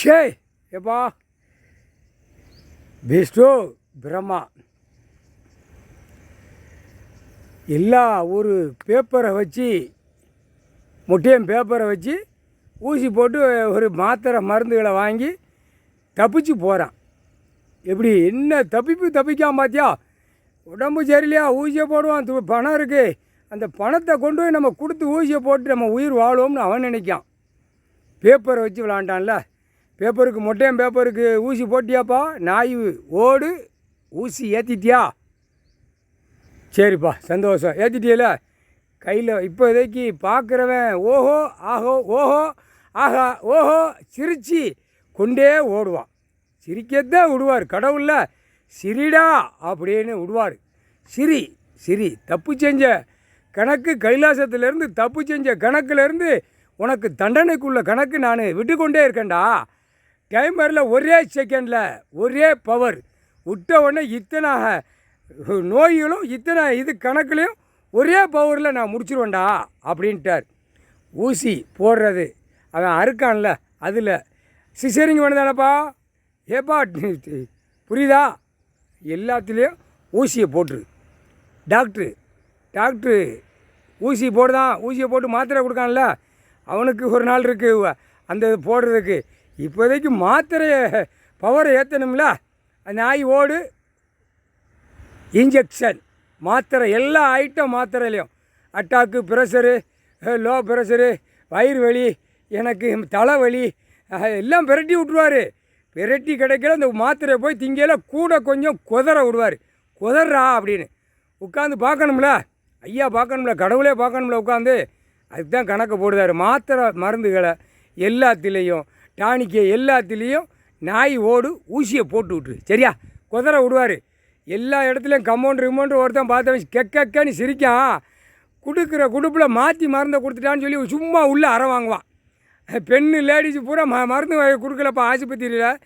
ஷே எப்பா விஷ்ணு பிரம்மா எல்லா ஒரு பேப்பரை வச்சு முட்டையும் பேப்பரை வச்சு ஊசி போட்டு ஒரு மாத்திரை மருந்துகளை வாங்கி தப்பிச்சு போகிறான். எப்படி என்ன தப்பிக்காம பார்த்தியா? உடம்பு சரியில்லையா ஊசியை போடுவான், பணம் இருக்குது, அந்த பணத்தை கொண்டு போய் நம்ம கொடுத்து ஊசியை போட்டு நம்ம உயிர் வாழுவோம்னு அவன் நினைக்கான். பேப்பரை வச்சு விளாண்டான்ல, பேப்பருக்கு மொட்டையும் பேப்பருக்கு ஊசி போட்டியாப்பா, நாய் ஓடு ஊசி ஏற்றிட்டியா? சரிப்பா சந்தோஷம், ஏற்றிட்டியல கையில். இப்போதைக்கு பார்க்குறவன் ஓஹோ ஆஹோ ஓஹோ ஆஹா ஓஹோ சிரித்து கொண்டே ஓடுவான். சிரிக்கத்தான் விடுவார் கடவுளில், சிரிடா அப்படின்னு விடுவார். சிரி சிரி, தப்பு செஞ்ச கணக்கு கைலாசத்துலேருந்து தப்பு செஞ்ச கணக்குலேருந்து உனக்கு தண்டனைக்குள்ள கணக்கு நான் விட்டுக்கொண்டே இருக்கேன்டா. டைமரில் ஒரே செகண்டில் ஒரே பவர் விட்ட உடனே இத்தனை நோய்களும் இத்தனை இது கணக்குலையும் ஒரே பவரில் நான் முடிச்சிருவேன்டா அப்படின்ட்டார். ஊசி போடுறது அவன் அறுக்கான்ல, அதில் சிசரிங் வேணுதானப்பா, ஏப்பா புரியுதா? எல்லாத்துலேயும் ஊசியை போட்டுரு. டாக்டரு ஊசி போடுதான், ஊசியை போட்டு மாத்திரை கொடுக்கான்ல, அவனுக்கு ஒரு நாள் இருக்குது அந்த போடுறதுக்கு. இப்போதைக்கு மாத்திரையை பவரை ஏற்றணும்ல, நாய் ஓடு இன்ஜெக்ஷன் மாத்திரை, எல்லா ஐட்டம் மாத்திரையிலையும் அட்டாக்கு, ப்ரெஷரு, லோ ப்ரெஷரு, வயிறு வலி, எனக்கு தலைவலி எல்லாம் பிரட்டி விட்ருவார். பிரட்டி கிடைக்கல அந்த மாத்திரையை போய் திங்கையில் கூட கொஞ்சம் குதற விடுவார். குதறா அப்படின்னு உட்காந்து பார்க்கணும்ல, ஐயா பார்க்கணும்ல, கடவுளே பார்க்கணும்ல உட்காந்து. அதுக்கு தான் கணக்கு போடுதார். மாத்திரை மருந்துகளை எல்லாத்துலேயும் டானிக்கை எல்லாத்துலேயும் நாய் ஓடு ஊசியை போட்டு விட்ரு, சரியா? குதற விடுவார். எல்லா இடத்துலையும் கம்பவுண்டர் ஒருத்தன் பார்த்தவன் கெக்கன்னு சிரிக்கான். கொடுக்குற குடுப்பில் மாற்றி மருந்தை கொடுத்துட்டான்னு சொல்லி சும்மா உள்ளே அற வாங்குவான். பெண்ணு லேடிஸு பூரா மருந்து கொடுக்கலப்பா ஆஸ்பத்திரியில்,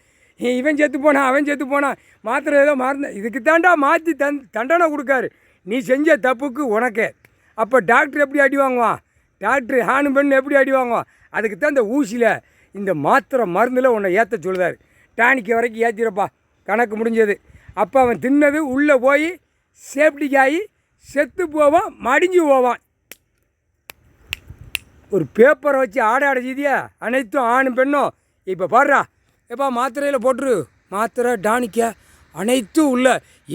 இவன் செத்து போனான் அவன் செத்து போனான், மாத்திரை ஏதோ மருந்து, இதுக்கு தாண்டா மாற்றி தண்டனை கொடுக்காரு நீ செஞ்ச தப்புக்கு உனக்கு. அப்போ டாக்டர் எப்படி அடி வாங்குவான்? டாக்டர் ஆணும் பெண்ணு எப்படி அடி வாங்குவான்? அதுக்கு தான் இந்த ஊசியில் இந்த மாத்திரை மருந்தில் உன்னை ஏற்ற சொல்லுதார். டானிக்கு வரைக்கும் ஏற்றிடப்பா, கணக்கு முடிஞ்சது. அப்போ அவன் தின்னது உள்ளே போய் சேஃப்டிக்காகி செத்து போவான், மடிஞ்சு போவான். ஒரு பேப்பரை வச்சு ஆடாட செய்தியா அனைத்தும் ஆணும் பெண்ணும். இப்போ பாடுறா எப்பா மாத்திரையில் போட்டுரு, மாத்திரை டானிக்க அனைத்தும் உள்ள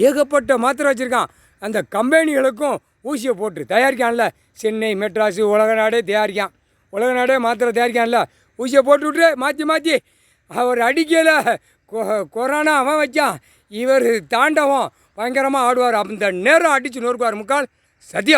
ஏகப்பட்ட மாத்திரை வச்சுருக்கான். அந்த கம்பெனிகளுக்கும் ஊசியை போட்டு தயாரிக்கான்ல, சென்னை மெட்ராஸு உலக நாடே மாத்திரை தயாரிக்கான்ல, ஊசியை போட்டு விட்ரு மாற்றி. அவர் அடிக்கல கொரோனா அவன் வச்சான், இவர் தாண்டவம் பயங்கரமாக ஆடுவார். அந்த நேரம் அடித்து நொறுக்குவார். முக்கால் சத்தியம்.